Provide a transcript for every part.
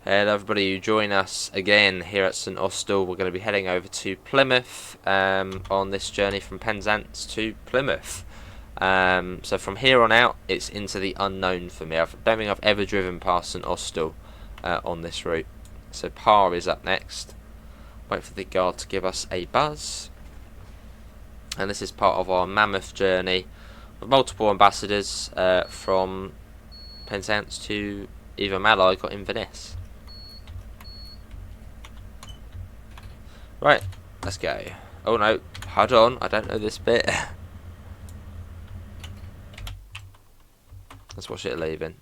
Hello everybody who join us again here at St Austell. We're going to be heading over to Plymouth on this journey from Penzance to Plymouth. So from here on out it's into the unknown for me. I don't think I've ever driven past St Austell on this route. So Par is up next. Wait for the guard to give us a buzz. And this is part of our mammoth journey with multiple ambassadors from Penzance to either Malai or Inverness. Right, let's go. Oh no, hold on, I don't know this bit. Let's watch it leaving.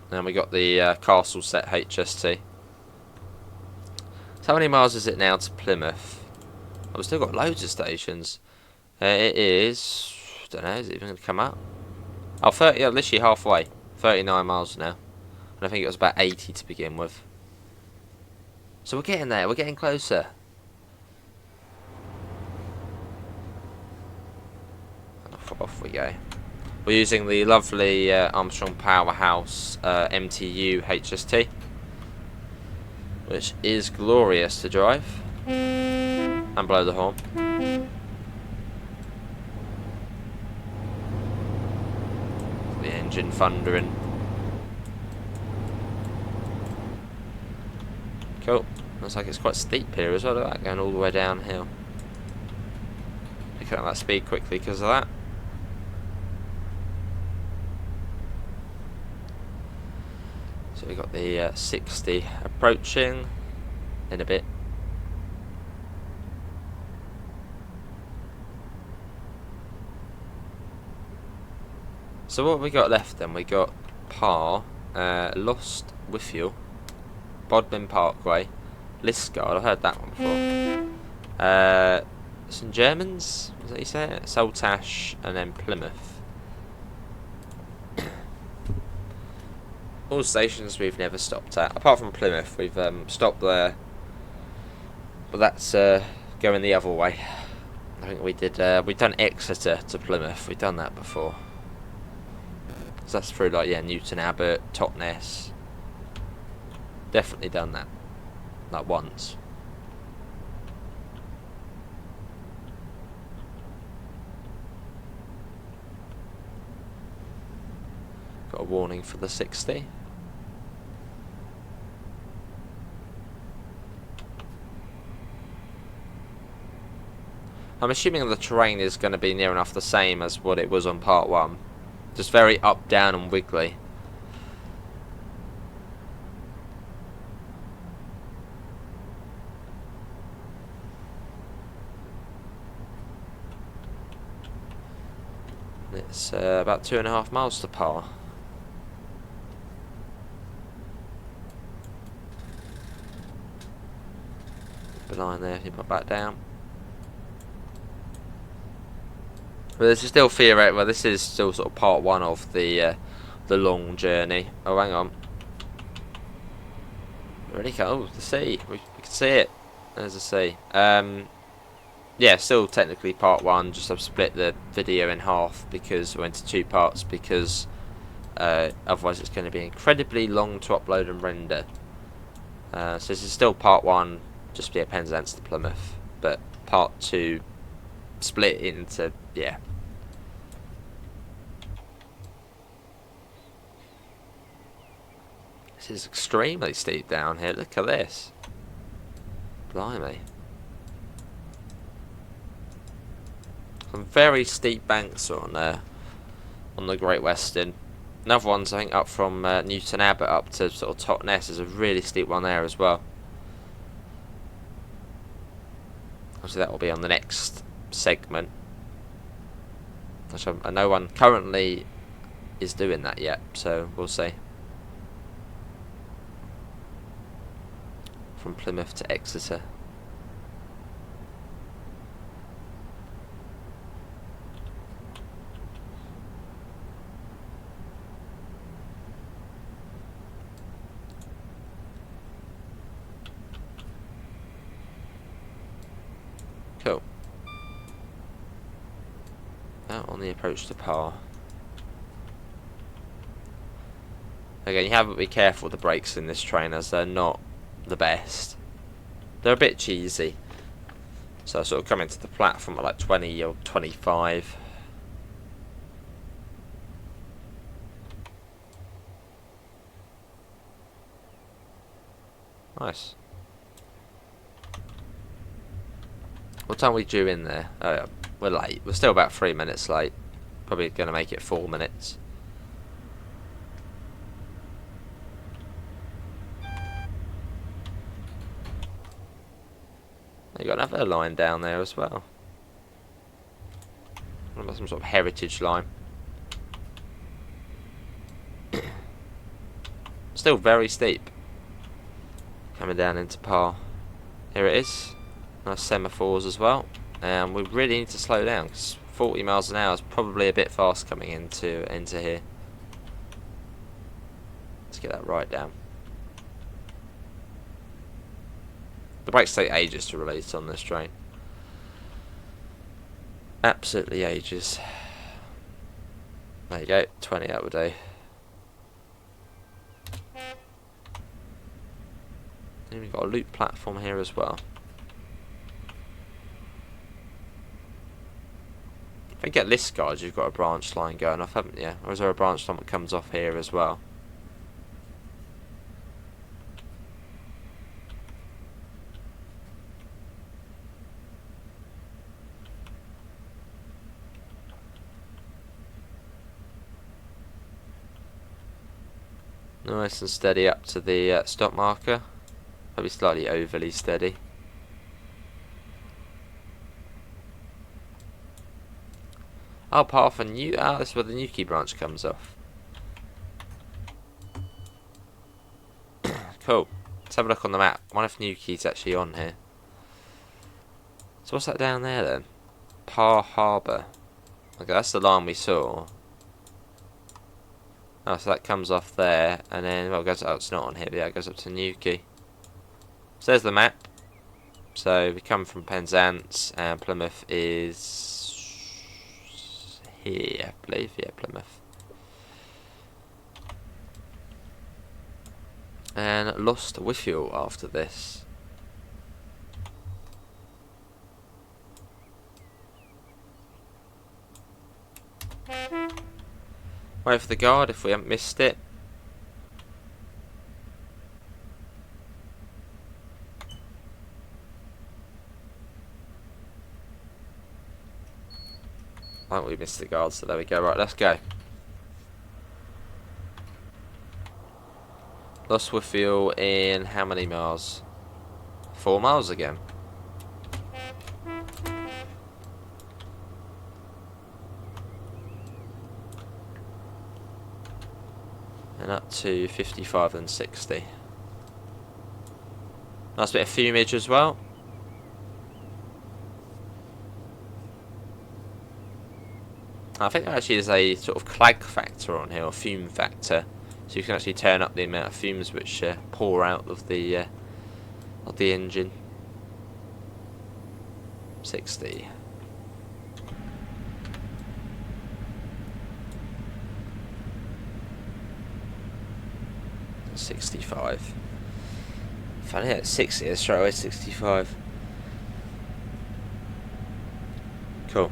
And we got the castle set HST. So how many miles is it now to Plymouth? Oh, we've still got loads of stations. It is, I don't know, is it even going to come up? Oh, 30, yeah, literally halfway. 39 miles now. And I think it was about 80 to begin with. So we're getting there, we're getting closer. And off we go. We're using the lovely Armstrong Powerhouse MTU HST, which is glorious to drive. And blow the horn. The engine thundering. Cool. Looks like it's quite steep here as well. Look at that, going all the way downhill. Picking up that speed quickly because of that. So we got the 60 approaching in a bit. So what have we got left then? We got Par, Lost Withiel, Bodmin Parkway, Liskeard, I've heard that one before. St Germans, was that you say it? Saltash, and then Plymouth. All stations we've never stopped at, apart from Plymouth. We've stopped there, but that's going the other way. I think we did. We've done Exeter to Plymouth. We've done that before. So that's through like Newton Abbot, Totnes. Definitely done that, like once. Got a warning for the 60. I'm assuming the terrain is going to be near enough the same as what it was on part 1. Just very up, down and wiggly. It's about 2.5 miles to Par. The line there, you put back down. But this is still theoretical. Well, this is still sort of part 1 of the long journey. Oh, hang on. Really cool. The sea. We can see it. There's the sea. Yeah, still technically part 1. Just I've split the video in half because I went into 2 parts because otherwise it's going to be incredibly long to upload and render. So this is still part 1. Just be a Penzance to Plymouth, but part 2 split into This is extremely steep down here. Look at this. Blimey. Some very steep banks on the Great Western. Another one's I think up from Newton Abbot up to sort of Totnes. There's a really steep one there as well. Obviously that will be on the next segment. Actually, no one currently is doing that yet, so we'll see. From Plymouth to Exeter. Cool. Oh, on the approach to Par. Again, you have to be careful with the brakes in this train, as they're not the best. They're a bit cheesy. So I sort of come into the platform at like 20 or 25. Nice. What time are we due in there? Oh yeah, we're late. We're still about 3 minutes late. Probably going to make it 4 minutes. You got another line down there as well. Some sort of heritage line. Still very steep. Coming down into Par. Here it is. Nice semaphores as well. And we really need to slow down, because 40 miles an hour is probably a bit fast coming into here. Let's get that right down. The brakes take ages to release on this train. Absolutely ages. There you go, 20 out of a day. And we've got a loop platform here as well. I think at Liskeard you've got a branch line going off, haven't you? Or is there a branch line that comes off here as well? Nice and steady up to the stop marker. Probably slightly overly steady. Oh, apart from New, this is where the Newquay branch comes off. Cool. Let's have a look on the map. I wonder if Newquay's actually on here. So what's that down there then? Par Harbour. Okay, that's the line we saw. Oh, so that comes off there, and then, well, it goes, oh, it's not on here, but yeah, it goes up to Newquay. So there's the map. So we come from Penzance, and Plymouth is here, I believe. Yeah, Plymouth. And lost with fuel after this. Wait for the guard if we haven't missed it. I think we missed the guard, so there we go. Right, let's go. Lost with fuel in how many miles? 4 miles again. And up to 55 and 60. Nice bit of fumage as well. I think there actually is a sort of clag factor on here, or fume factor, so you can actually turn up the amount of fumes which pour out of the engine. 60. $65. Funny, at 60, it's straight away 65. Cool.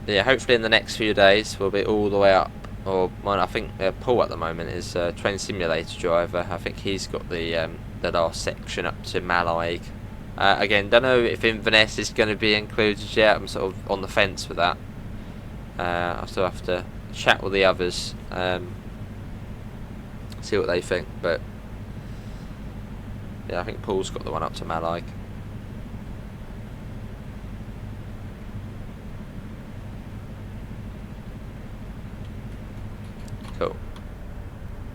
Yeah, hopefully in the next few days we'll be all the way up. Or, well, I think Paul at the moment is a train simulator driver. I think he's got the last section up to Mallaig. Again, don't know if Inverness is going to be included yet. I'm sort of on the fence with that. I still have to chat with the others, see what they think. But yeah, I think Paul's got the one up to Mallaig. Cool.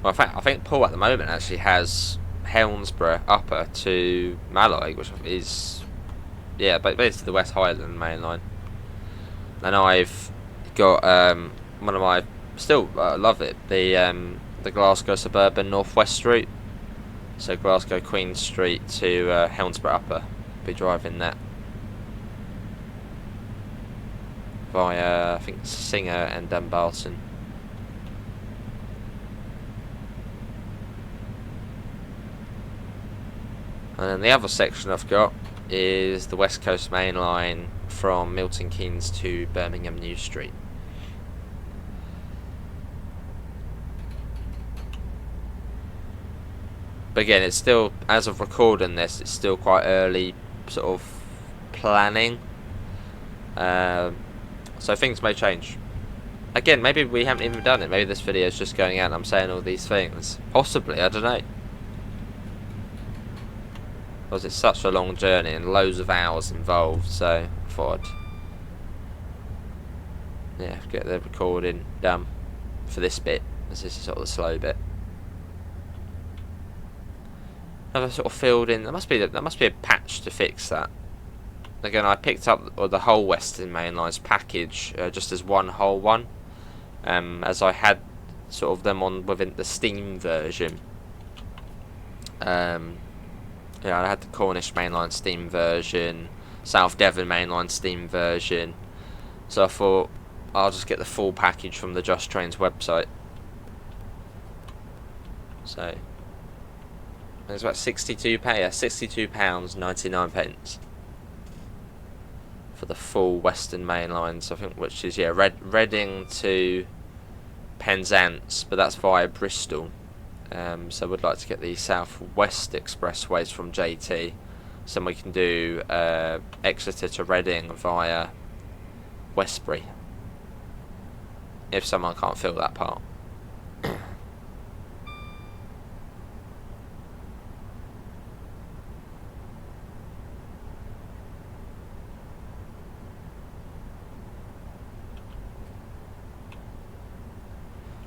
Well, in fact, I think Paul at the moment actually has Helensburgh upper to Mallaig, which is, yeah, basically the West Highland main line. And I've got one of my, still love it, the Glasgow Suburban Northwest route. So Glasgow Queen Street to Helensburgh upper. Be driving that. via, I think, Singer and Dumbarton. And then the other section I've got is the West Coast Main Line from Milton Keynes to Birmingham New Street. But again, it's still, as of recording this, it's still quite early sort of planning. So things may change. Again, maybe we haven't even done it. Maybe this video is just going out and I'm saying all these things. Possibly, I don't know. Because it's such a long journey and loads of hours involved, so I thought I'd get the recording done for this bit. This is sort of the slow bit. Another sort of filled in. There must be a patch to fix that. Again, I picked up the whole Western Main Line's package just as one whole one, as I had sort of them on within the Steam version. Yeah, I had the Cornish Mainline Steam version, South Devon Mainline Steam version, so I thought I'll just get the full package from the Just Trains website. So it's about £62.99 for the full Western Main Lines, I think, which is Reading to Penzance, but that's via Bristol. So we'd like to get the South West Expressways from JT, so we can do Exeter to Reading via Westbury, if someone can't fill that part.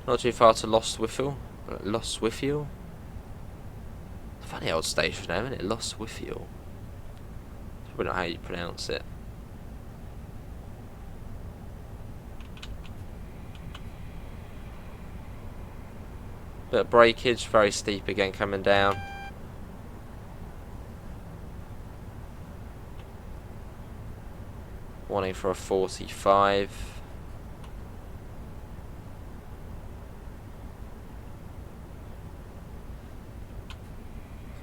Not too far to Lostwithiel. Lostwithiel? Funny old station name, isn't it? Lostwithiel. Probably not how you pronounce it. Bit of breakage, very steep again coming down. Warning for a 45.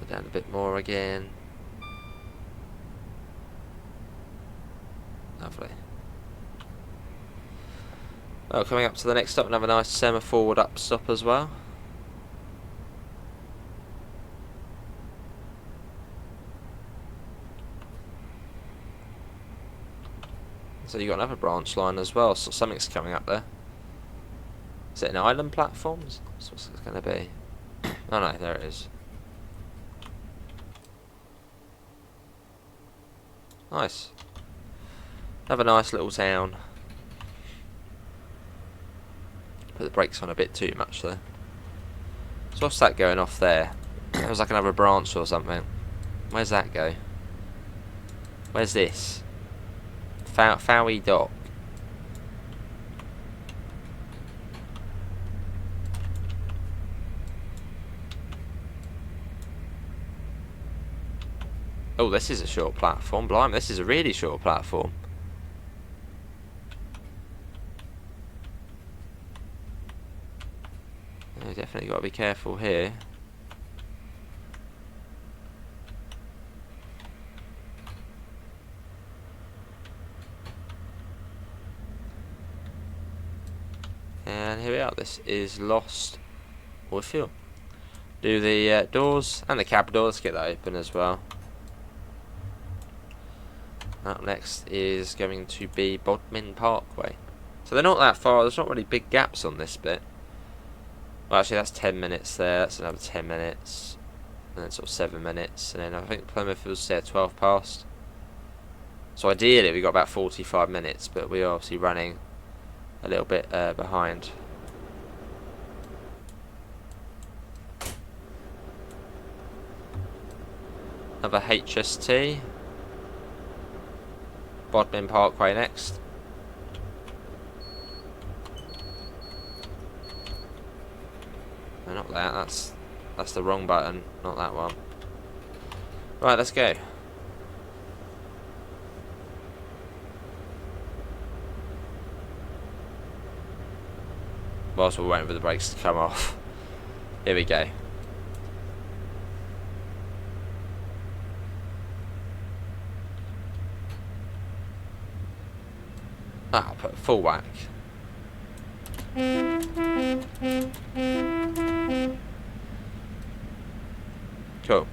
Down a bit more again. Lovely. Well, coming up to the next stop, another nice semi-forward up stop as well. So you got another branch line as well, so something's coming up there. Is it an island platform? That's what's it going to be. Oh no, there it is. Nice. Have a nice little town. Put the brakes on a bit too much though. So what's that going off there? It was like another branch or something. Where's that go? Where's this? Fowey Dock. Oh, this is a short platform. Blimey, this is a really short platform. Oh, definitely got to be careful here. And here we are. This is Lostwithiel. Do the doors and the cab door. Let's get that open as well. Up next is going to be Bodmin Parkway. So they're not that far. There's not really big gaps on this bit. Well, actually, that's 10 minutes there. That's another 10 minutes. And then sort of 7 minutes. And then I think Plymouth was there 12 past. So ideally, we got about 45 minutes. But we're obviously running a little bit behind. Another HST. Bodmin Parkway next. No, not that. That's the wrong button, not that one. Right, let's go. whilst we're waiting for the brakes to come off. Here we go. Ah, put full whack. Cool.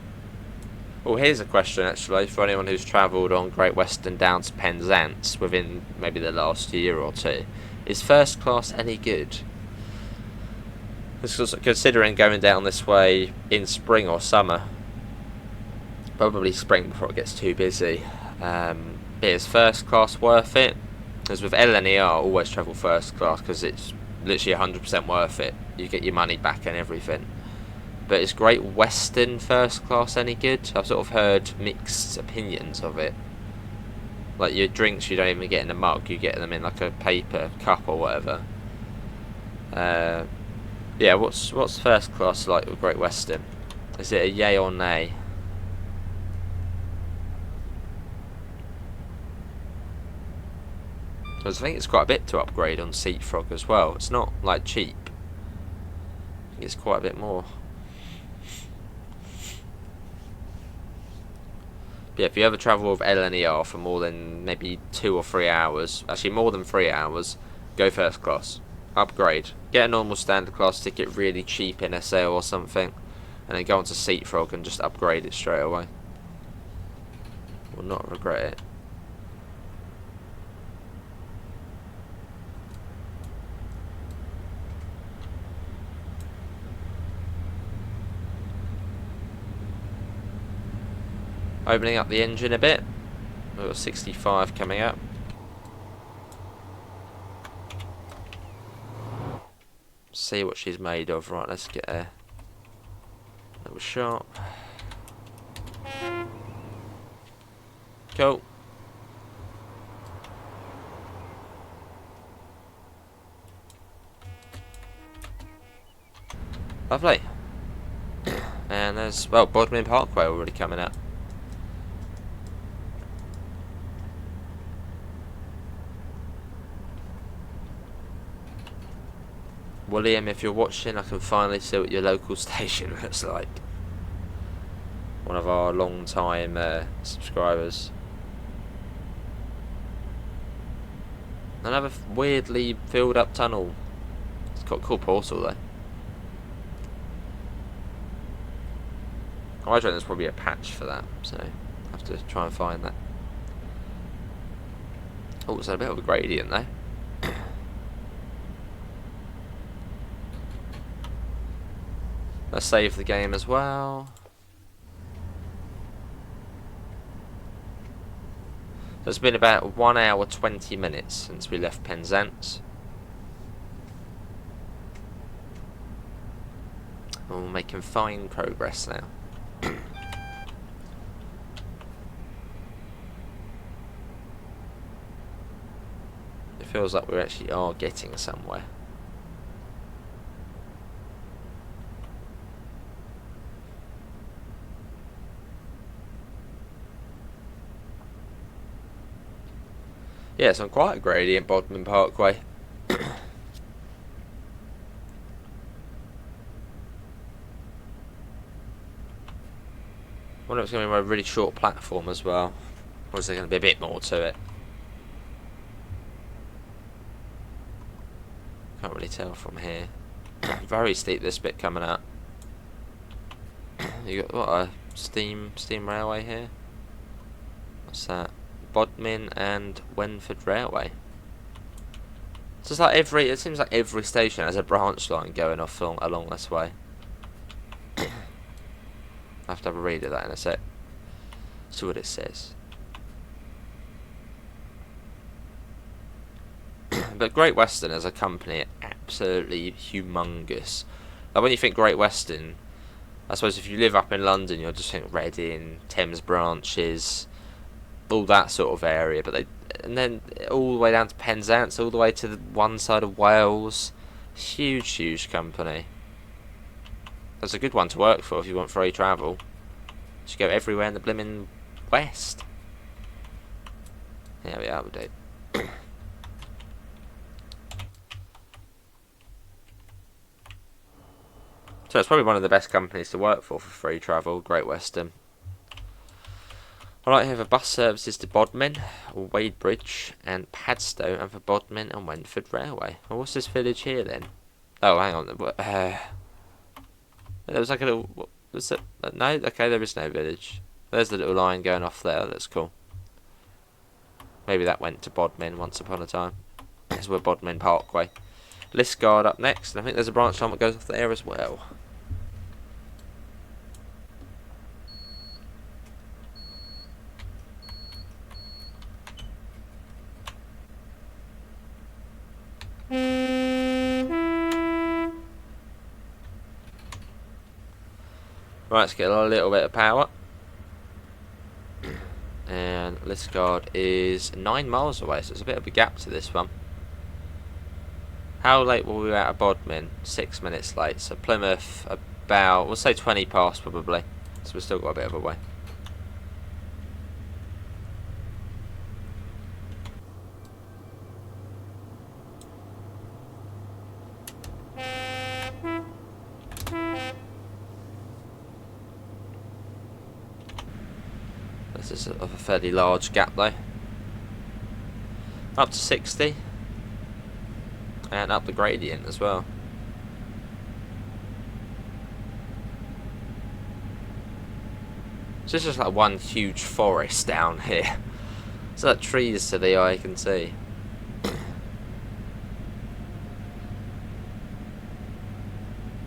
Well, here's a question actually for anyone who's travelled on Great Western down to Penzance within maybe the last year or two. Is first class any good? Considering going down this way in spring or summer. Probably spring before it gets too busy. But is first class worth it? Because with LNER, always travel first class because it's literally 100% worth it. You get your money back and everything. But is Great Western first class any good? I've sort of heard mixed opinions of it. Like your drinks, you don't even get in a mug; you get them in like a paper cup or whatever. Yeah, what's first class like with Great Western? Is it a yay or nay? Because I think it's quite a bit to upgrade on Seat Frog as well. It's not like cheap. I think it's quite a bit more. But yeah, if you ever travel with LNER for more than maybe 2 or 3 hours, actually more than 3 hours, go first class. Upgrade. Get a normal standard class ticket really cheap in a sale or something, and then go onto Seat Frog and just upgrade it straight away. Will not regret it. Opening up the engine a bit. We've got 65 coming up. See what she's made of. Right, let's get a little shot. Cool. Lovely. And there's, well, Bodmin Parkway already coming up. William, if you're watching, I can finally see what your local station looks like. One of our long-time subscribers. Another weirdly filled-up tunnel. It's got a cool portal though. I reckon there's probably a patch for that, so I have to try and find that. Oh, it's a bit of a gradient though. Let's save the game as well. So it's been about 1 hour 20 minutes since we left Penzance. And we're making fine progress now. It feels like we actually are getting somewhere. Yeah, it's on quite a gradient, Bodmin Parkway. I wonder if it's going to be a really short platform as well. Or is there going to be a bit more to it? Can't really tell from here. Very steep this bit coming up. You got what, a steam railway here? What's that? Bodmin and Wenford Railway. So it's like it seems like every station has a branch line going off along this way. I have to have a read of that in a sec. See what it says. But Great Western as a company, absolutely humongous. Like when you think Great Western, I suppose if you live up in London, you'll just think Reading, Thames branches, all that sort of area. But and then all the way down to Penzance, all the way to the one side of Wales. Huge company. That's a good one to work for if you want free travel. Just go everywhere in the blimmin' west. There we are, we do. So it's probably one of the best companies to work for free travel, Great Western. Alright, here for bus services to Bodmin, Wadebridge and Padstow, and for Bodmin and Wentford Railway. Well, what's this village here then? Oh, hang on. There was like a little... Was it? No? Okay, there is no village. There's the little line going off there. That's cool. Maybe that went to Bodmin once upon a time. This is where Bodmin Parkway. Liskeard up next, and I think there's a branch line that goes off there as well. Right, let's get a little bit of power. And Liskeard is 9 miles away, so it's a bit of a gap to this one. How late were we out of Bodmin? 6 minutes late. So Plymouth about, we'll say 20 past probably. So we've still got a bit of a way. This is of a fairly large gap though. Up to 60. And up the gradient as well. So it's just like one huge forest down here. It's like trees to the eye you can see.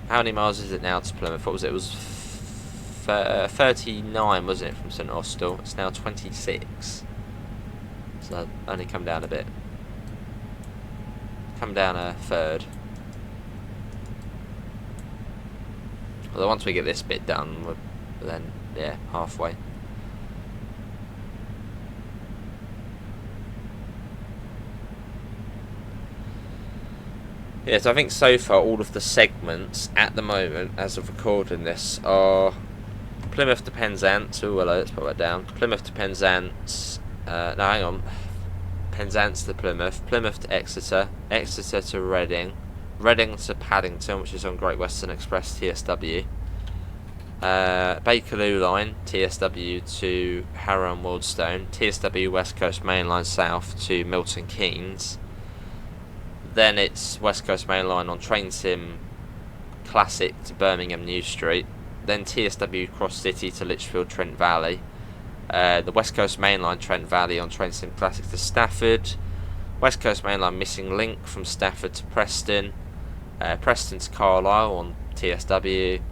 How many miles is it now to Plymouth? What was it? It was 39, wasn't it, from St Austell? It's now 26. So I've only come down a bit. Come down a third. Although once we get this bit done, then yeah, halfway. Yeah, so I think so far all of the segments at the moment, as of recording this, are Plymouth to Penzance. Oh, hello, let's put that down. Plymouth to Penzance. No, hang on. Penzance to Plymouth, Plymouth to Exeter, Exeter to Reading, Reading to Paddington, which is on Great Western Express TSW, Bakerloo line TSW to Harrow and Waldstone, TSW West Coast Mainline South to Milton Keynes, then it's West Coast Mainline on Train Sim Classic to Birmingham New Street, then TSW Cross City to Lichfield Trent Valley, the West Coast Mainline Trent Valley on Train Sim Classic to Stafford, West Coast Mainline Missing Link from Stafford to Preston, Preston to Carlisle on TSW,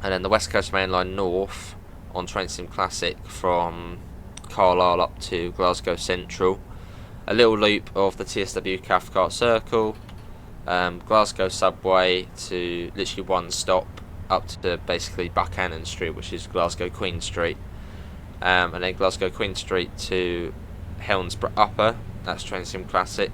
and then the West Coast Mainline North on Train Sim Classic from Carlisle up to Glasgow Central, a little loop of the TSW Cathcart Circle, Glasgow Subway to literally one stop up to basically Buchanan Street, which is Glasgow Queen Street. And then Glasgow Queen Street to Helensburgh Upper, that's Train Sim Classic,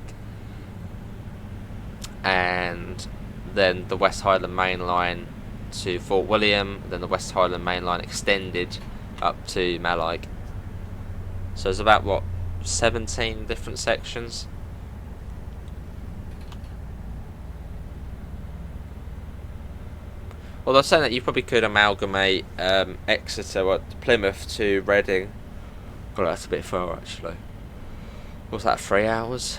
and then the West Highland Main Line to Fort William, then the West Highland Main Line extended up to Mallaig. So there's about, what, 17 different sections? Although I'm saying that you probably could amalgamate Exeter or Plymouth to Reading. Oh, that's a bit far actually. What's that, 3 hours?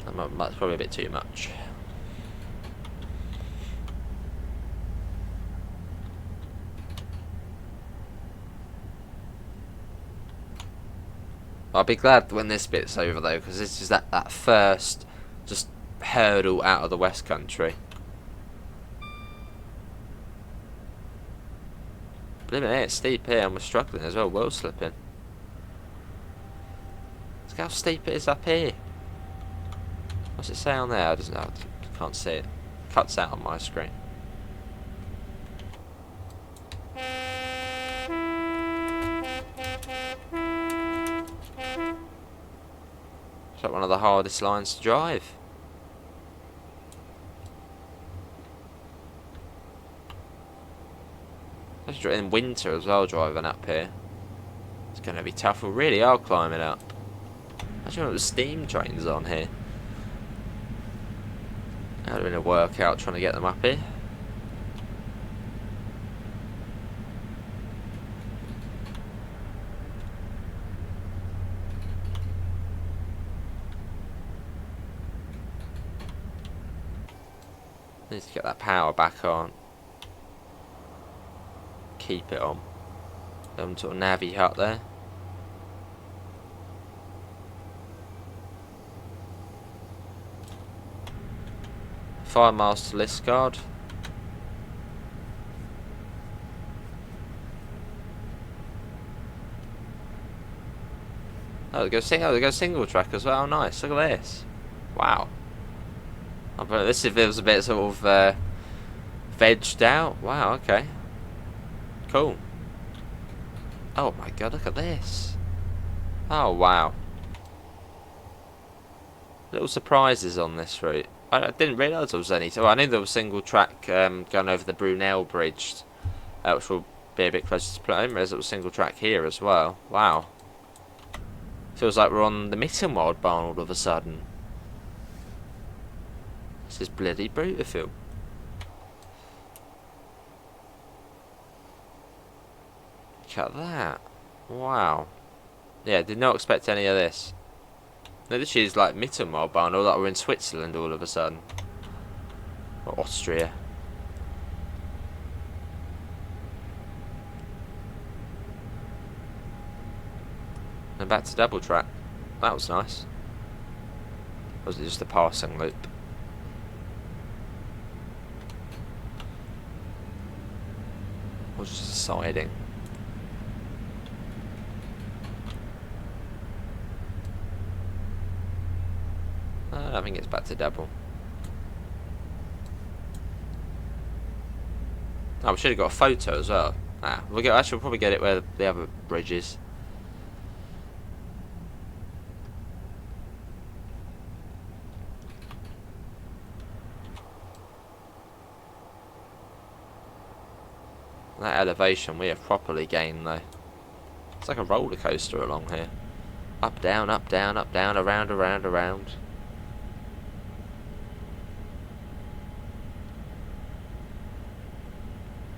That's probably a bit too much. I'll be glad when this bit's over though, because this is that first just hurdle out of the West Country. Believe it, it's steep here and we're struggling as well, wheel slipping. Look how steep it is up here. What's it say on there? I don't know, I can't see it. It cuts out on my screen. It's like one of the hardest lines to drive. In winter as well, driving up here. It's going to be tough. We really are climbing up. Imagine if the steam trains on here. That would have been a workout trying to get them up here. Need to get that power back on. Keep it on. Some sort of navvy hut there. Five miles to Liskeard. Oh, they go single track as well. Nice. Look at this. Wow. This feels a bit sort of vegged out. Wow. Okay. Cool. Oh my god! Look at this. Oh wow. Little surprises on this route. I didn't realise there was any. So I knew there was single track going over the Brunel Bridge, which will be a bit closer to Plymouth. There's a little single track here as well. Wow. Feels like we're on the Mittenwald barn all of a sudden. This is bloody beautiful. Look at that. Wow. Yeah, did not expect any of this. No, this is like Mittenwald barn, or like we're in Switzerland all of a sudden. Or Austria. And back to double track. That was nice. Or was it just a passing loop? Or was it just a siding? I think it's back to double. Oh, we should have got a photo as well. We'll probably get it where the other bridge is. That elevation we have properly gained though. It's like a roller coaster along here. Up, down, up, down, up, down, around, around, around.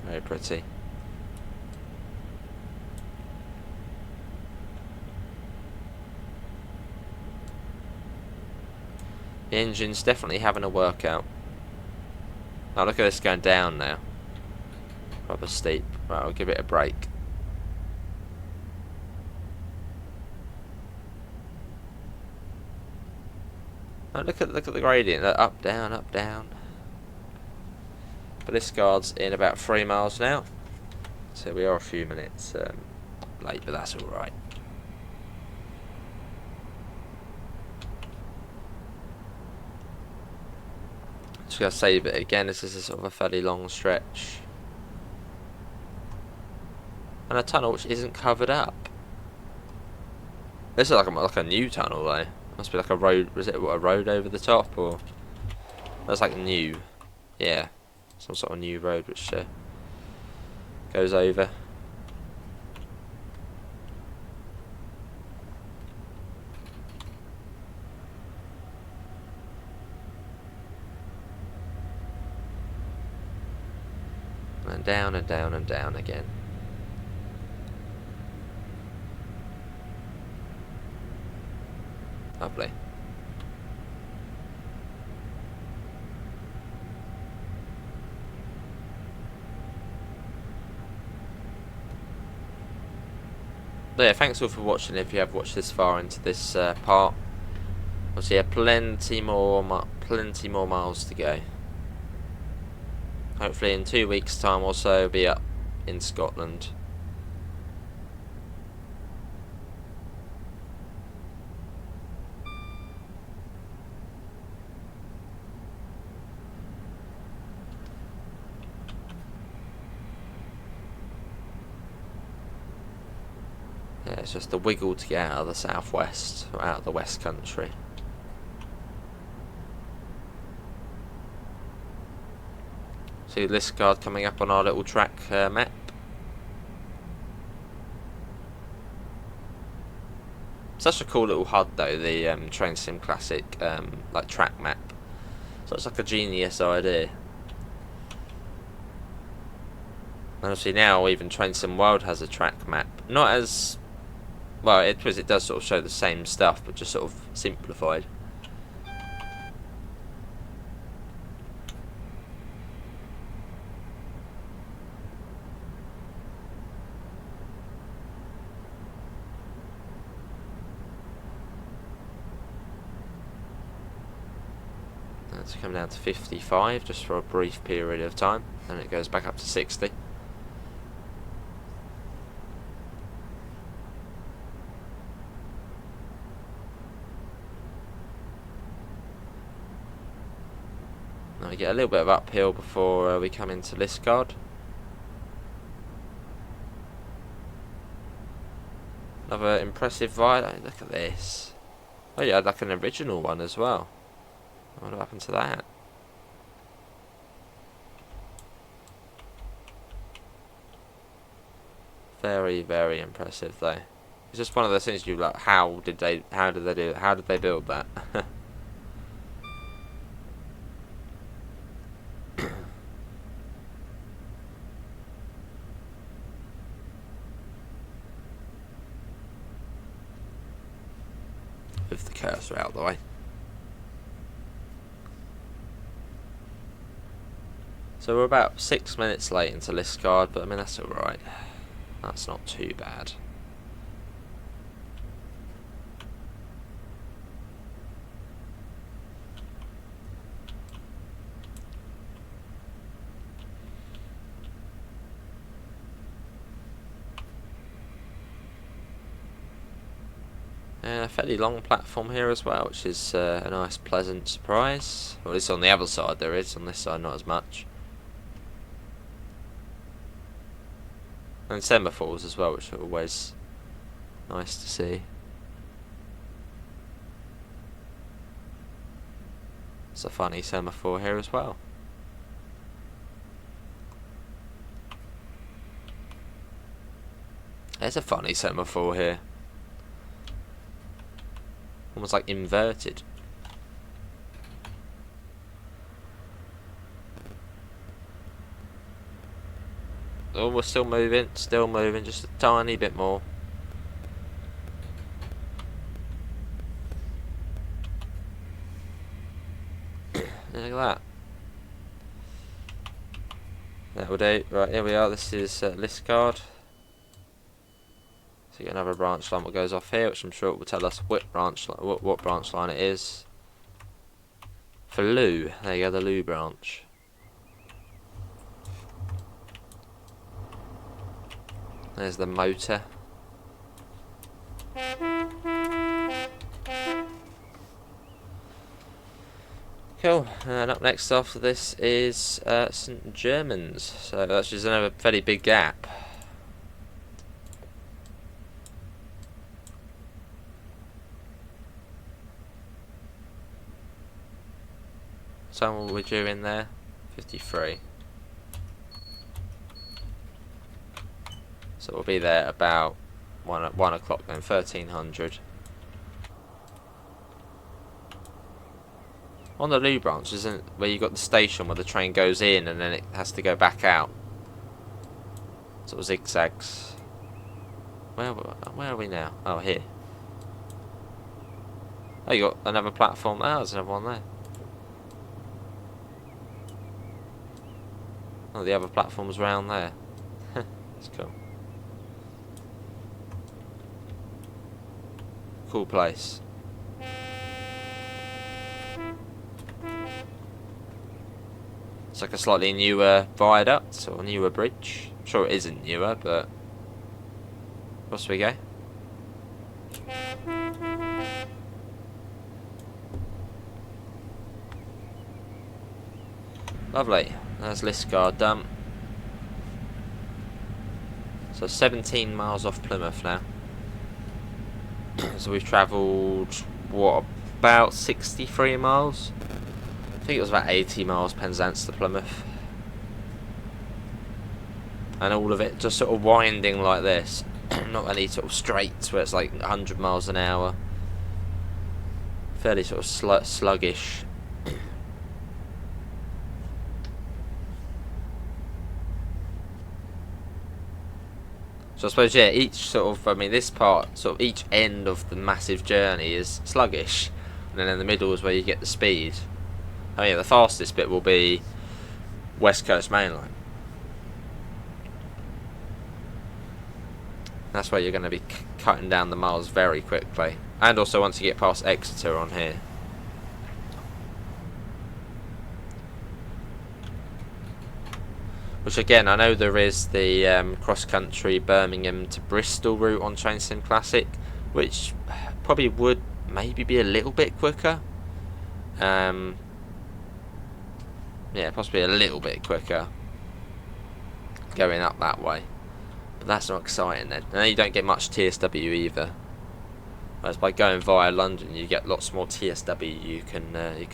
Very pretty. The engine's definitely having a workout. Oh, look at this going down now. Rather steep. Right, I'll give it a break. Oh, look at the gradient. Up, down, up, down. But this guard's in about 3 miles now, so we are a few minutes late, but that's all right. Just gonna save it again. This is a sort of a fairly long stretch, and a tunnel which isn't covered up. This is like a new tunnel though. Must be like a road. Was it a road over the top, or that's like new? Yeah. Some sort of new road which goes over. And down and down and down again. Lovely. But yeah, thanks all for watching. If you have watched this far into this part, obviously, yeah, plenty more miles to go. Hopefully, in 2 weeks' time or so, we'll be up in Scotland. Yeah, it's just a wiggle to get out of the southwest, or out of the West Country. See Liskeard coming up on our little track map. Such a cool little HUD though, the Train Sim Classic like track map. So it's like a genius idea. And obviously now even Train Sim World has a track map. Not as well, it does sort of show the same stuff, but just sort of simplified. It's come down to 55 just for a brief period of time, and it goes back up to 60. Now we get a little bit of uphill before we come into Liskeard. Another impressive viaduct. Look at this. Oh, you had like an original one as well. What happened to that? Very, very impressive though. It's just one of those things you like. How did they do it? How did they build that? Move the cursor out of the way. So we're about 6 minutes late into Liskeard, but I mean that's alright. That's not too bad. And a fairly long platform here as well, which is a nice pleasant surprise. Well, at least on the other side there is, on this side not as much. And semaphores as well, which are always nice to see. It's a funny semaphore here as well. There's a funny semaphore here. Almost like inverted. Oh, we're still moving, just a tiny bit more. Look at that. That will do. Right, here we are. This is Liskeard. So you get another branch line that goes off here, which I'm sure it will tell us what branch line it is. For Lou, there you go, the Lou branch. There's the motor. Cool, and up next after this is St Germans, so that's just another fairly big gap. So what we're due in there? 53. So we'll be there about 1 o'clock then, 1300. On the Lou branch, isn't where you got the station where the train goes in and then it has to go back out? Sort of zigzags. Where are we now? Oh, here. Oh, you got another platform. Oh, there's another one there. Oh, the other platform's round there. That's cool. Cool place. It's like a slightly newer viaduct or newer bridge. I'm sure it isn't newer, but across we go. Lovely. That's Liskeard done. So 17 miles off Plymouth now. So we've travelled, what, about 63 miles? I think it was about 80 miles Penzance to Plymouth. And all of it just sort of winding like this. Not any sort of straights where it's like 100 miles an hour. Fairly sort of sluggish. So I suppose, yeah, each sort of, I mean, this part, sort of each end of the massive journey is sluggish. And then in the middle is where you get the speed. Oh yeah, the fastest bit will be West Coast Mainline. That's where you're going to be cutting down the miles very quickly. And also once you get past Exeter on here. Which again, I know there is the cross-country Birmingham to Bristol route on Train Sim Classic, which probably would maybe be a little bit quicker. Yeah, possibly a little bit quicker going up that way. But that's not exciting then. And then you don't get much TSW either. Whereas by going via London, you get lots more TSW you can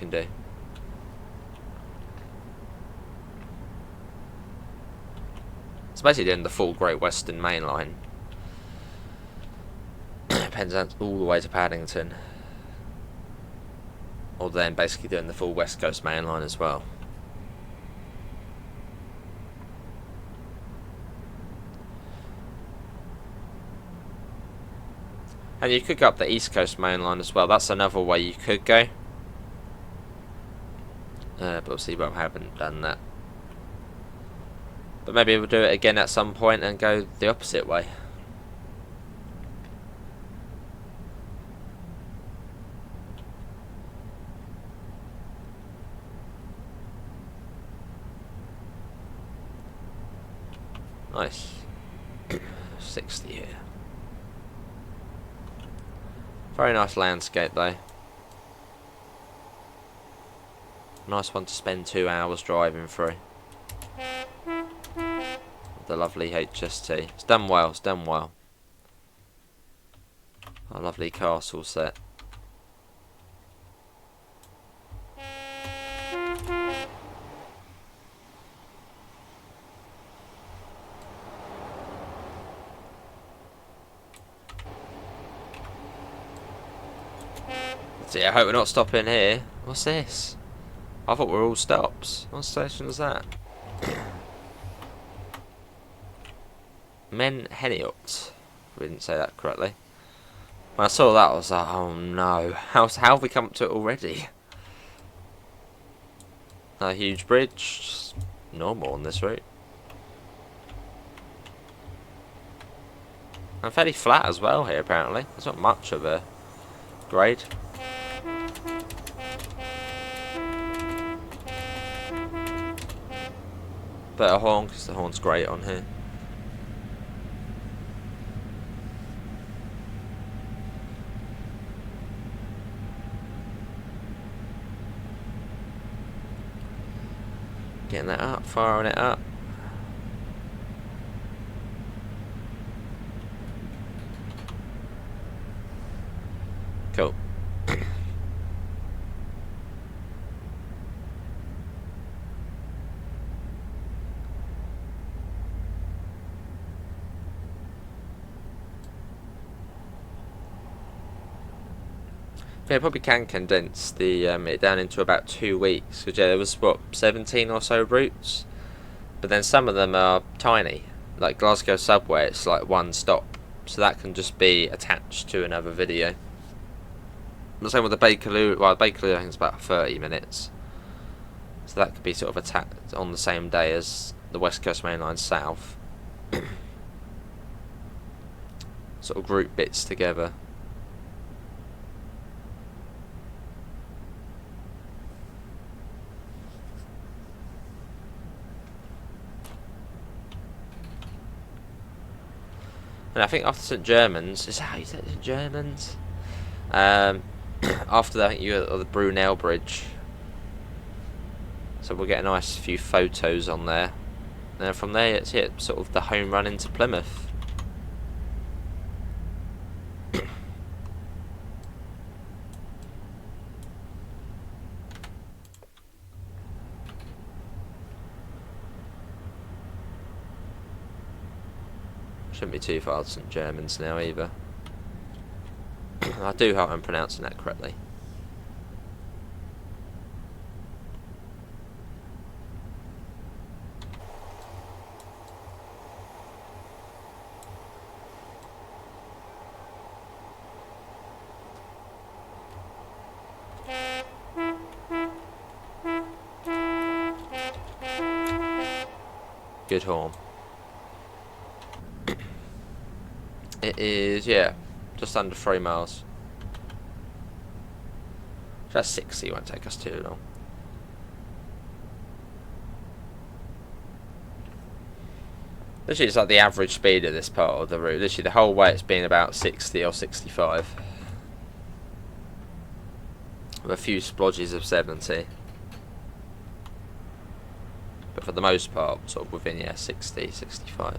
do. It's basically doing the full Great Western Mainline. Penzance all the way to Paddington. Or then basically doing the full West Coast Mainline as well. And you could go up the East Coast Mainline as well. That's another way you could go. But obviously we haven't done that. But maybe we'll do it again at some point and go the opposite way. Nice. 60 here. Very nice landscape though. Nice one to spend 2 hours driving through. The lovely HST. It's done well, it's done well. A lovely castle set. See, I hope we're not stopping here. What's this? I thought we were all stops. What station is that? Men Heniot. We didn't say that correctly. When I saw that, I was like, oh no. How have we come up to it already? A huge bridge. Just normal on this route. And fairly flat as well here, apparently. There's not much of a grade. But a horn, because the horn's great on here. Getting that up, firing it up. Cool. Yeah, probably can condense the it down into about 2 weeks. Because yeah, there was what 17 or so routes, but then some of them are tiny. Like Glasgow subway, it's like 1 stop, so that can just be attached to another video. The same with the Bakerloo. Well, Bakerloo I think it's about 30 minutes, so that could be sort of attacked on the same day as the West Coast Mainline South. Sort of group bits together. And I think after St Germans, is that how you say it, St Germans? After that, I think you got the Brunel Bridge. So we'll get a nice few photos on there. And then from there, it's sort of the home run into Plymouth. Shouldn't be too far to St Germans now either. I do hope I'm pronouncing that correctly. Good horn. It is, yeah, just under 3 miles. That's 60, won't take us too long. Literally, it's like the average speed of this part of the route. Literally, the whole way it's been about 60 or 65. With a few splodges of 70. But for the most part, sort of within, yeah, 60, 65.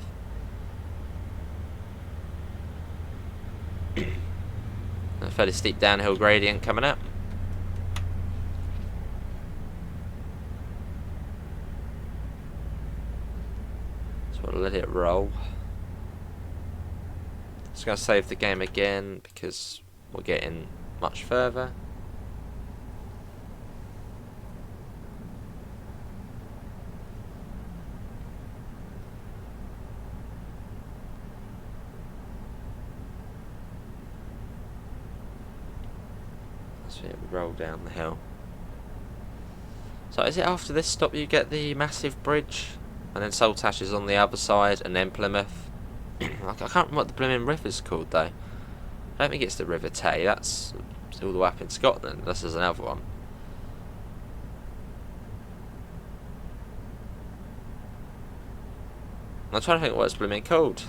A fairly steep downhill gradient coming up. So we'll let it roll. Just going to save the game again because we're getting much further. So it would roll down the hill. So is it after this stop you get the massive bridge? And then Saltash is on the other side, and then Plymouth. I can't remember what the blooming river's called though. I don't think it's the River Tay, that's all the way up in Scotland. This is another one. I'm trying to think what it's blooming called.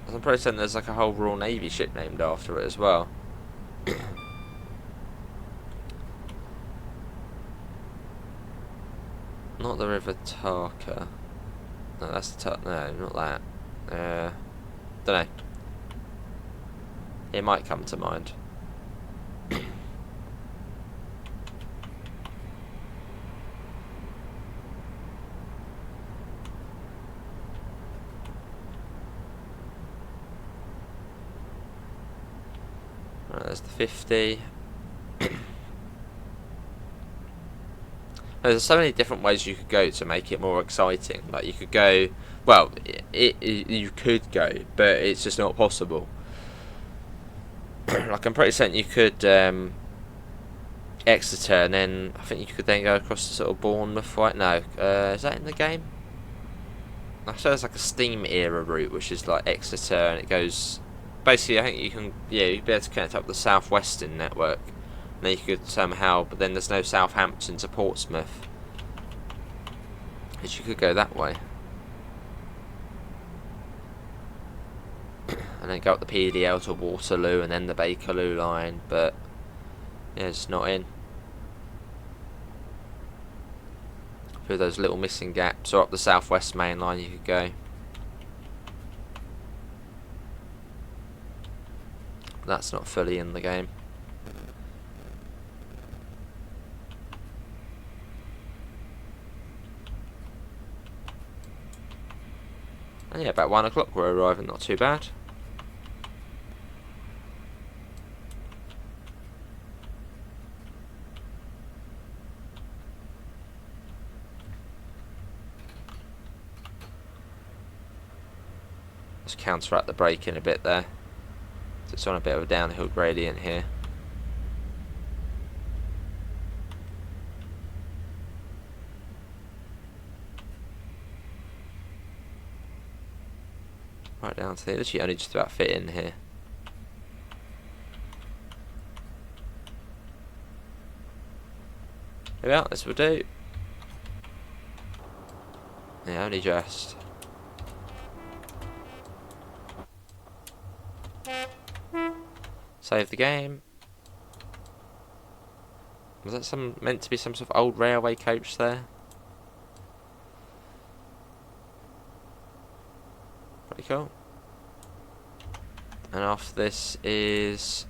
I'm pretty certain there's like a whole Royal Navy ship named after it as well. Not the River Tarka. No, that's the no, not that. Don't know. It might come to mind. Right, there's the 50. There's so many different ways you could go to make it more exciting. Like you could go, well, you could go, but it's just not possible. Like I'm pretty certain you could Exeter, and then I think you could then go across to sort of Bournemouth. Right? No, is that in the game? I saw there's like a steam era route, which is like Exeter, and it goes. Basically, I think you can, yeah, you'd be able to connect up the South Western network. And then you could somehow, but then there's no Southampton to Portsmouth. Which you could go that way. And then go up the PDL to Waterloo and then the Bakerloo line, but yeah, it's not in. Through those little missing gaps, or up the South West Mainline you could go. That's not fully in the game. And yeah, about 1 o'clock we're arriving, not too bad. Let's counteract the braking a bit there. So it's on a bit of a downhill gradient here. Right down to here, literally only just about fit in here. There we are, this will do. Yeah, only just. Save the game. Was that meant to be some sort of old railway coach there? Pretty cool. And after this is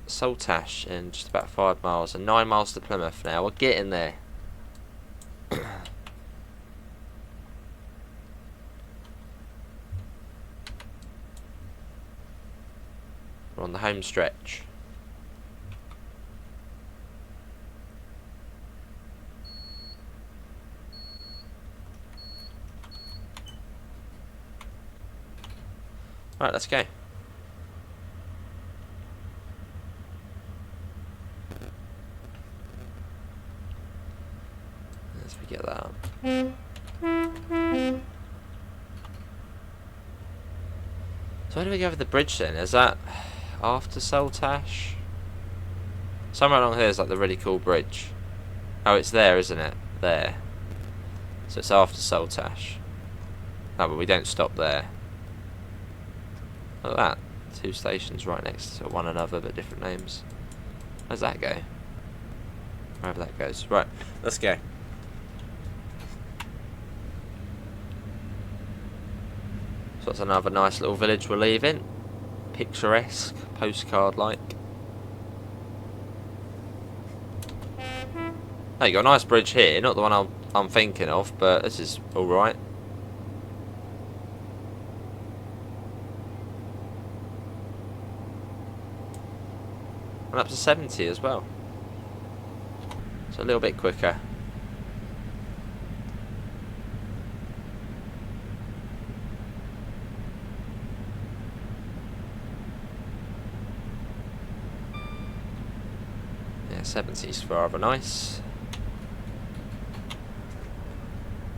Saltash in just about 5 miles and 9 miles to Plymouth now. We're getting there. We're on the home stretch. Right, let's go. Let's get that up. So where do we go over the bridge then? Is that after Saltash? Somewhere along here is like the really cool bridge. Oh, it's there, isn't it? There. So it's after Saltash. Oh, but we don't stop there. Look at that. 2 stations right next to one another, but different names. Where's that go? Wherever that goes. Right, let's go. So that's another nice little village we're leaving. Picturesque, postcard-like. Oh, you got a nice bridge here. Not the one I'm thinking of, but this is alright. And up to 70 as well. So a little bit quicker. Yeah, 70's rather nice.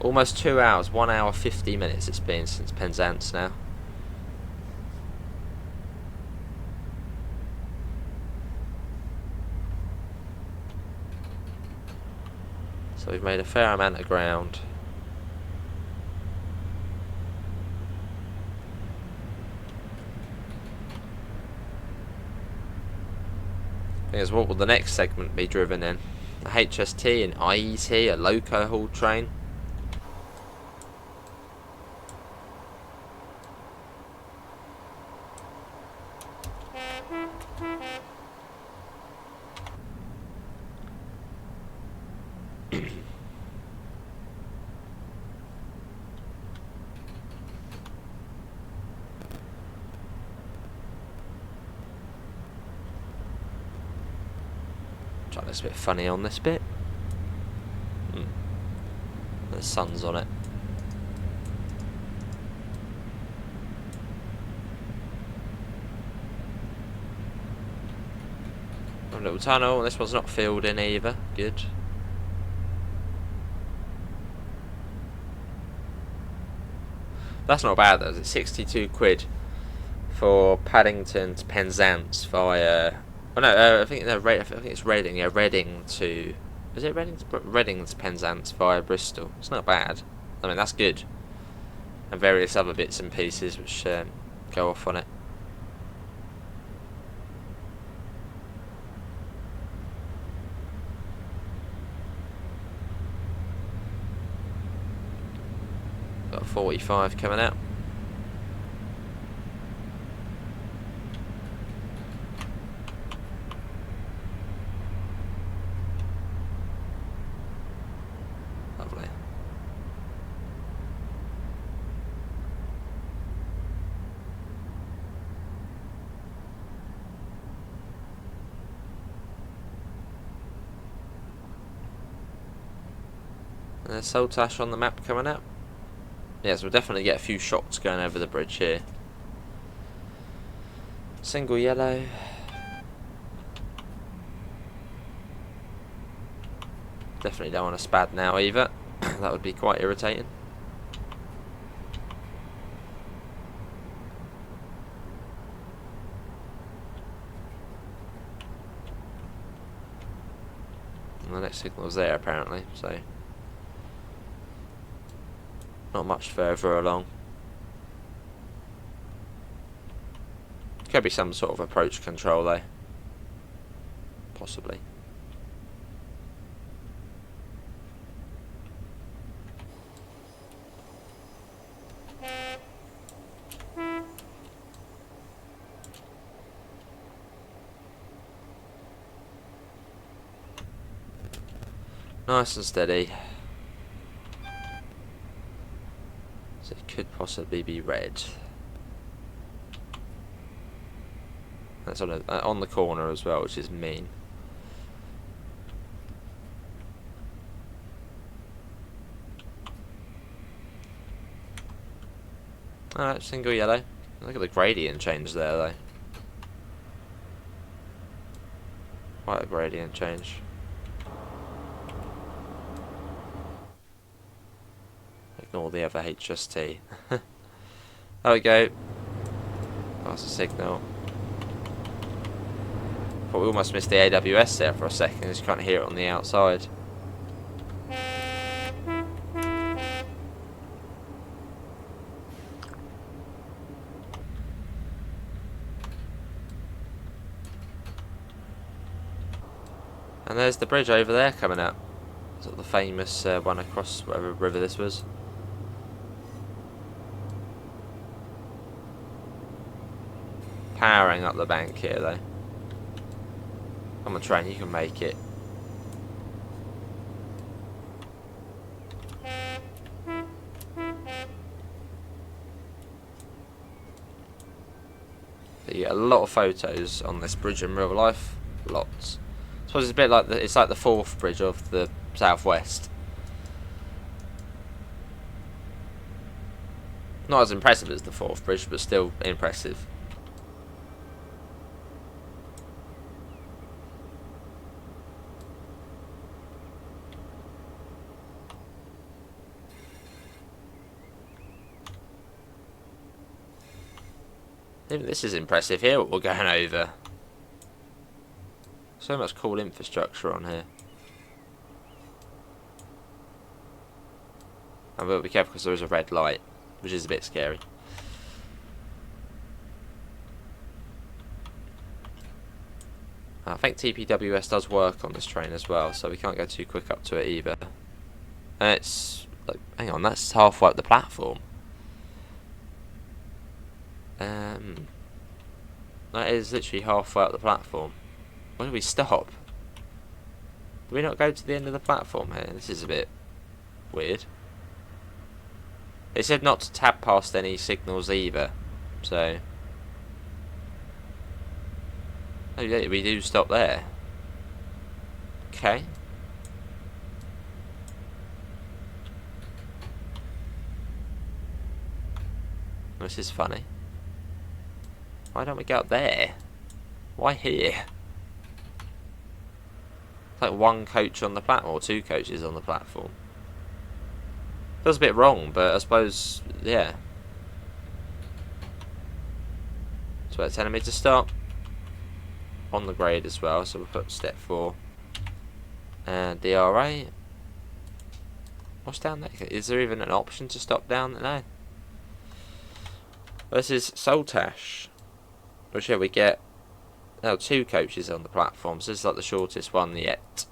Almost 2 hours, 1 hour 50 minutes it's been since Penzance now. So we've made a fair amount of ground. Because what will the next segment be driven in? A HST, an IET, a loco haul train? Try this a bit funny on this bit. The sun's on it. A little tunnel. This one's not filled in either. Good. That's not bad though. It's 62 quid for Paddington to Penzance via. Oh no, I think it's Reading. Yeah, Reading to. Is it Reading to Reading to Penzance via Bristol? It's not bad. I mean that's good. And various other bits and pieces which go off on it. Got 45 coming out. Lovely. And there's Saltash on the map coming out. Yes, we'll definitely get a few shots going over the bridge here. Single yellow. Definitely don't want to spad now either. That would be quite irritating. And the next signal's there apparently, so not much further along. Could be some sort of approach control though. Possibly. Nice and steady. So it could possibly be red. That's on the corner as well, which is mean. Alright, single yellow. Look at the gradient change there though. Quite a gradient change. Ignore the other HST. There we go. That's a signal. But we almost missed the AWS there for a second, just can't hear it on the outside. And there's the bridge over there coming up. Sort of the famous one across whatever river this was. Powering up the bank here though. Come on train, you can make it. You get a lot of photos on this bridge in real life. Lots. I suppose it's a bit like it's like the fourth bridge of the southwest. Not as impressive as the fourth bridge, but still impressive. Even this is impressive here, what we're going over. So much cool infrastructure on here. I will be careful because there is a red light, which is a bit scary. I think TPWS does work on this train as well, so we can't go too quick up to it either. And it's like, hang on, that's halfway up the platform. That is literally halfway up the platform. Where do we stop? Do we not go to the end of the platform here? This is a bit weird. It said not to tab past any signals either, so... Oh yeah, we do stop there. Okay. This is funny. Why don't we go up there? Why here? It's like one coach on the platform, or two coaches on the platform. Feels a bit wrong, but I suppose, yeah. So they're telling me to stop. On the grade as well, so we'll put step 4. And DRA. What's down there? Is there even an option to stop down there? No. This is Saltash. Which here we get two coaches on the platform, so this is like the shortest one yet.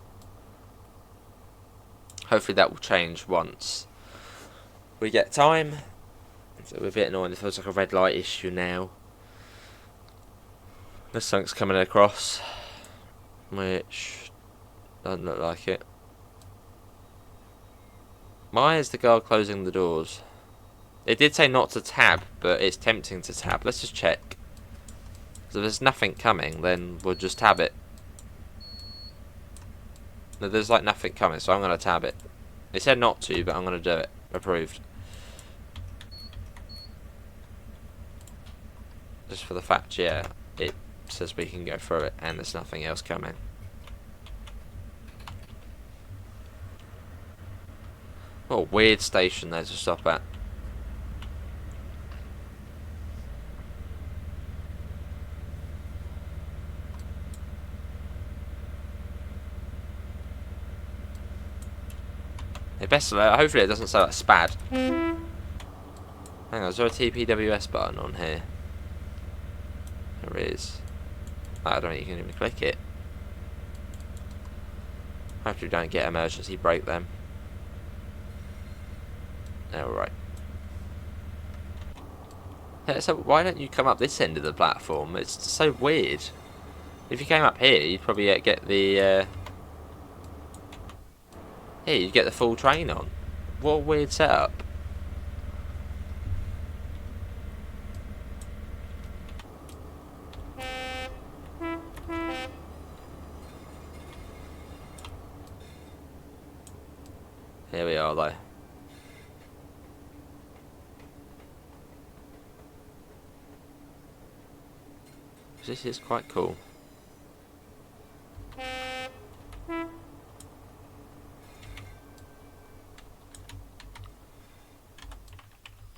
Hopefully that will change once we get time. So we're a bit annoying, it feels like a red light issue now. There's something's coming across, which doesn't look like it. Why is the guard closing the doors? It did say not to tab, but it's tempting to tab. Let's just check. So if there's nothing coming, then we'll just tab it. No, there's like nothing coming, so I'm going to tab it. It said not to, but I'm going to do it. Approved. Just for the fact, yeah, it says we can go through it, and there's nothing else coming. What a weird station there to stop at. Hopefully it doesn't say like SPAD. Hang on, is there a TPWS button on here? There is. Oh, I don't think you can even click it. Hopefully we don't get emergency brake then. Alright. Yeah, so why don't you come up this end of the platform? It's so weird. If you came up here, you'd probably get the... Here, you'd get the full train on. What a weird setup. Here we are though. This is quite cool.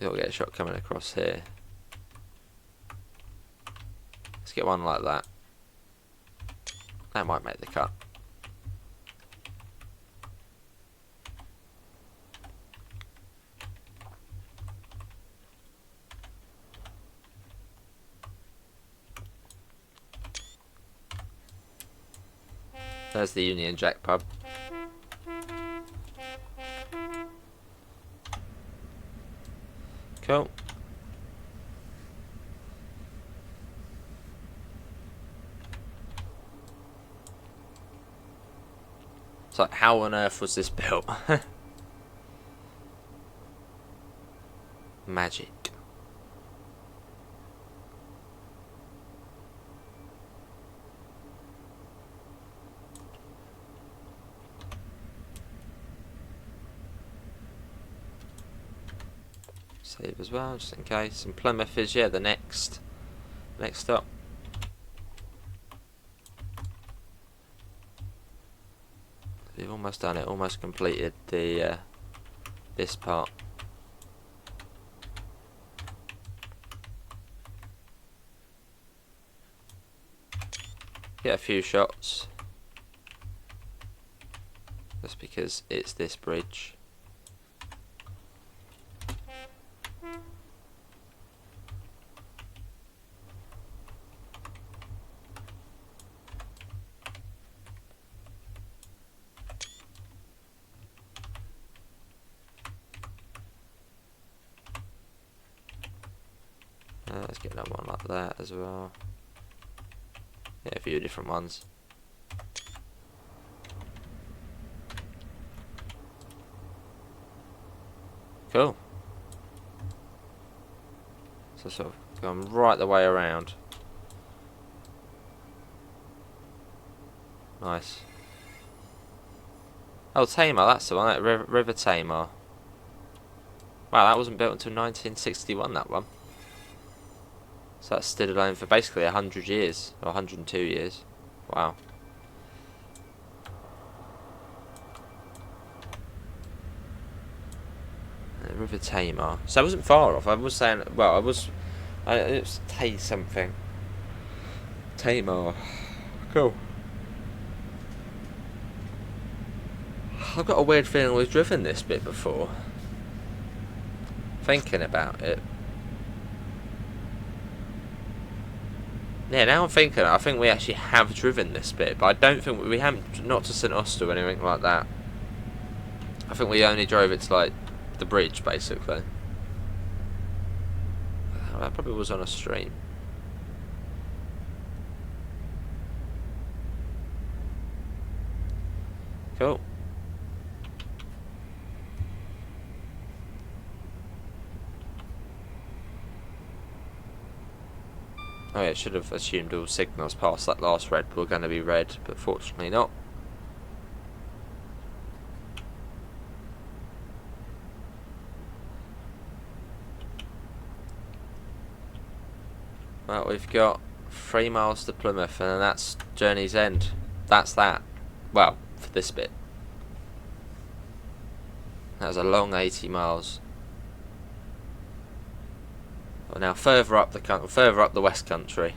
You'll get a shot coming across here. Let's get one like that. That might make the cut. There's the Union Jack pub. Cool. It's like, how on earth was this built? Magic. Save as well, just in case. And Plymouth is, yeah, the next stop. We've almost done it, almost completed the this part. Get a few shots, just because it's this bridge. Let's get another one like that as well. Yeah, a few different ones. Cool. So sort of going right the way around. Nice. Oh, Tamar, that's the one, that River Tamar. Wow, that wasn't built until 1961, that one. So that stood alone for basically 100 years, or 102 years. Wow. River Tamar. So I wasn't far off. I was saying, well, it was something. Tamar. Cool. I've got a weird feeling we've driven this bit before. Thinking about it. Yeah, now I'm thinking, I think we actually have driven this bit, but I don't think we haven't, not to St Austell or anything like that. I think we only drove it to, like, the bridge, basically. That probably was on a stream. Cool. Oh yeah, should have assumed all signals past that last red were going to be red, but fortunately not. Well, we've got 3 miles to Plymouth, and then that's journey's end. That's that. Well, for this bit. That was a long 80 miles. Well, now further up the West Country.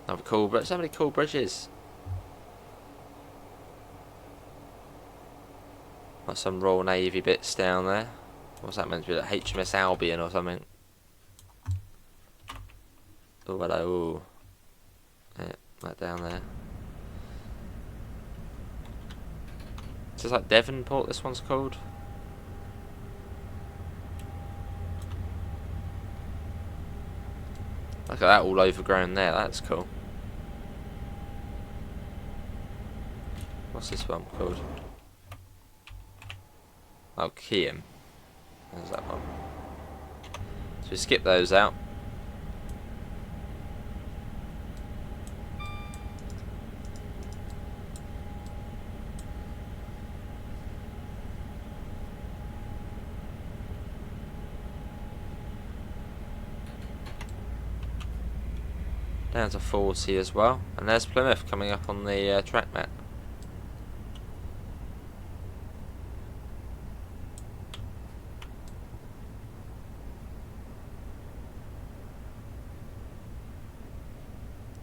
Another cool bridge. So many cool bridges. Got some Royal Navy bits down there. What's that meant to be? Like HMS Albion or something? Oh, hello. Ooh. Yeah, that down there. Is this like Devonport, this one's called? Look at that, all overgrown there, that's cool. What's this one called? Oh, Kiam. There's that one. So we skip those out. Down to 40 as well, and there's Plymouth coming up on the track map.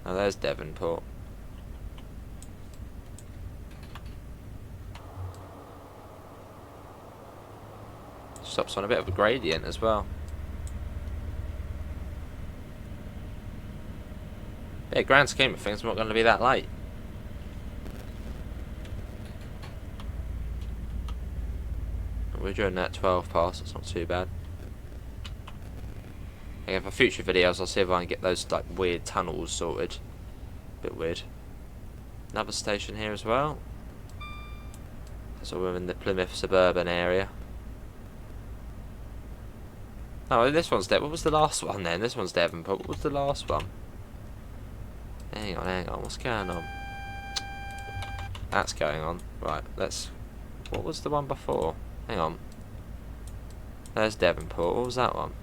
Oh, there's Devonport. Stops on a bit of a gradient as well. Yeah, grand scheme of things, I'm not going to be that late. We're doing that 12 past, it's not too bad. Again, for future videos, I'll see if I can get those like weird tunnels sorted. Bit weird. Another station here as well. So we're in the Plymouth suburban area. Oh, this one's Devon. What was the last one then? This one's Devonport. What was the last one? Hang on. What's going on? That's going on. Right, let's... What was the one before? Hang on. There's Devonport. What was that one?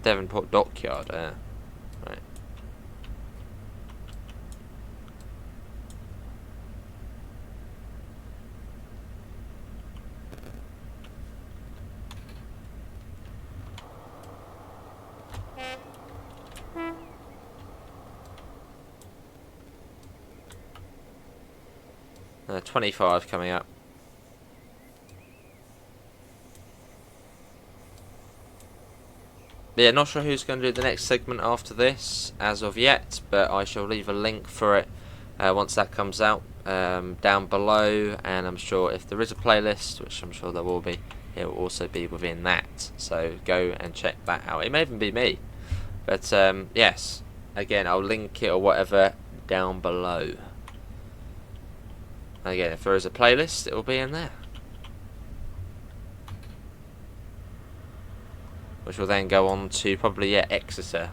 Devonport Dockyard, yeah. Right. Uh, 25 coming up. But yeah, not sure who's going to do the next segment after this as of yet, but I shall leave a link for it once that comes out down below, and I'm sure if there is a playlist, which I'm sure there will be, it will also be within that, so go and check that out. It may even be me, but yes, again, I'll link it or whatever down below. Again, if there is a playlist, it will be in there, which will then go on to probably, yeah, Exeter,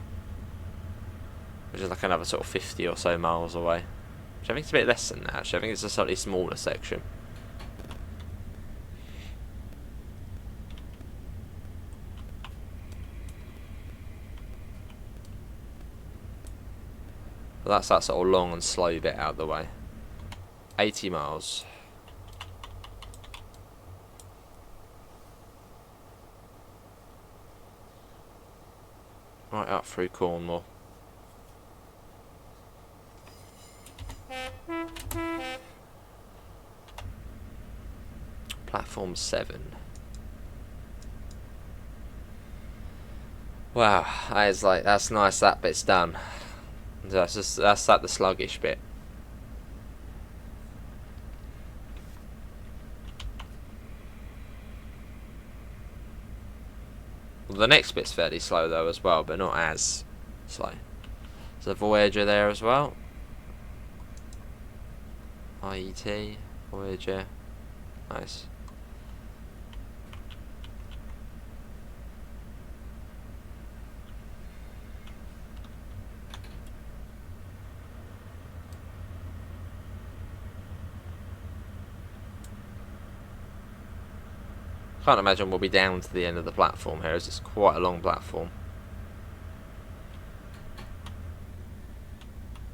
which is like another sort of 50 or so miles away, which I think is a bit less than that actually. I think it's a slightly smaller section. But that's that sort of long and slow bit out of the way. 80 miles. Right up through Cornwall. Platform 7. Wow, that is like, that's nice, that bit's done. That's like the sluggish bit. Well, the next bit's fairly slow though as well, but not as slow. There's a Voyager there as well. IET, Voyager, nice. Can't imagine we'll be down to the end of the platform here, as it's quite a long platform.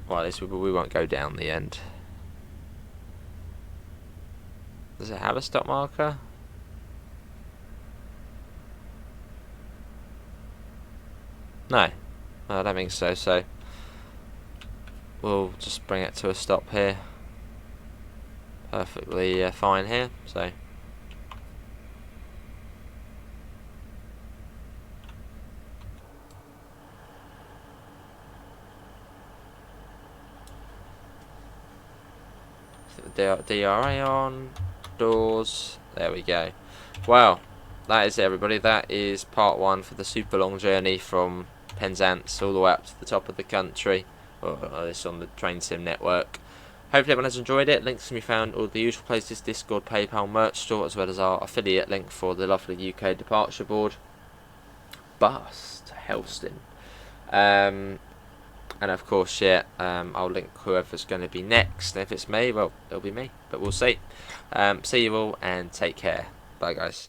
Well, at least we won't go down the end. Does it have a stop marker? No, I don't think so, so we'll just bring it to a stop here. Perfectly fine here, so. DRA on, doors, there we go. Wow, that is it everybody, that is part 1 for the super long journey from Penzance all the way up to the top of the country, or this on the train sim network. Hopefully everyone has enjoyed it. Links can be found all the usual places: Discord, PayPal, merch store, as well as our affiliate link for the lovely UK departure board bus to Helston. And of course, yeah, I'll link whoever's going to be next. And if it's me, well, it'll be me, but we'll see. See you all and take care. Bye, guys.